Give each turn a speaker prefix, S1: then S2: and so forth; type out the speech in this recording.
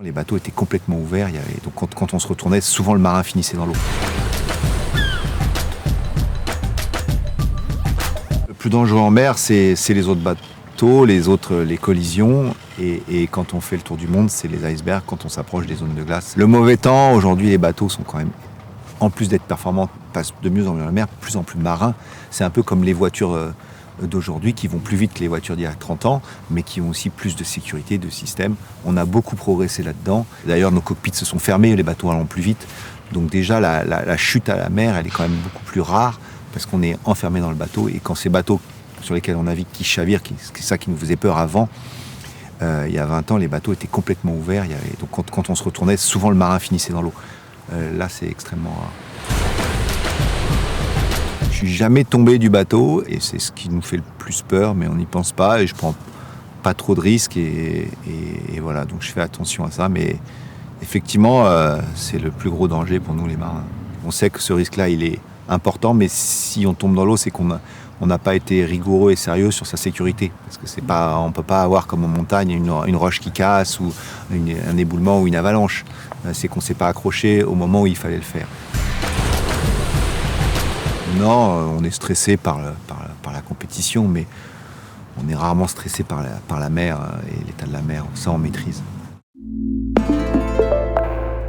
S1: Les bateaux étaient complètement ouverts, donc quand on se retournait, souvent le marin finissait dans l'eau. Le plus dangereux en mer, c'est les autres bateaux, les collisions, et quand on fait le tour du monde, c'est les icebergs quand on s'approche des zones de glace. Le mauvais temps, aujourd'hui, les bateaux sont quand même, en plus d'être performants, passent de mieux en mieux dans la mer, plus en plus marins. C'est un peu comme les voitures d'aujourd'hui qui vont plus vite que les voitures d'il y a 30 ans, mais qui ont aussi plus de sécurité, de système. On a beaucoup progressé là-dedans. D'ailleurs, nos cockpits se sont fermés, les bateaux allant plus vite. Donc déjà, la chute à la mer, elle est quand même beaucoup plus rare parce qu'on est enfermé dans le bateau. Et quand ces bateaux sur lesquels on navigue qui chavirent, c'est ça qui nous faisait peur avant, il y a 20 ans, les bateaux étaient complètement ouverts. Donc quand on se retournait, souvent le marin finissait dans l'eau. Là, c'est extrêmement rare. Je suis jamais tombé du bateau et c'est ce qui nous fait le plus peur, mais on n'y pense pas et je prends pas trop de risques et voilà, donc je fais attention à ça. Mais effectivement, c'est le plus gros danger pour nous les marins. On sait que ce risque-là, il est important, mais si on tombe dans l'eau, c'est qu'on n'a pas été rigoureux et sérieux sur sa sécurité. Parce que on peut pas avoir comme en montagne une roche qui casse ou un éboulement ou une avalanche. C'est qu'on s'est pas accroché au moment où il fallait le faire. Non, on est stressé par la compétition, mais on est rarement stressé par la mer et l'état de la mer. Ça, on maîtrise.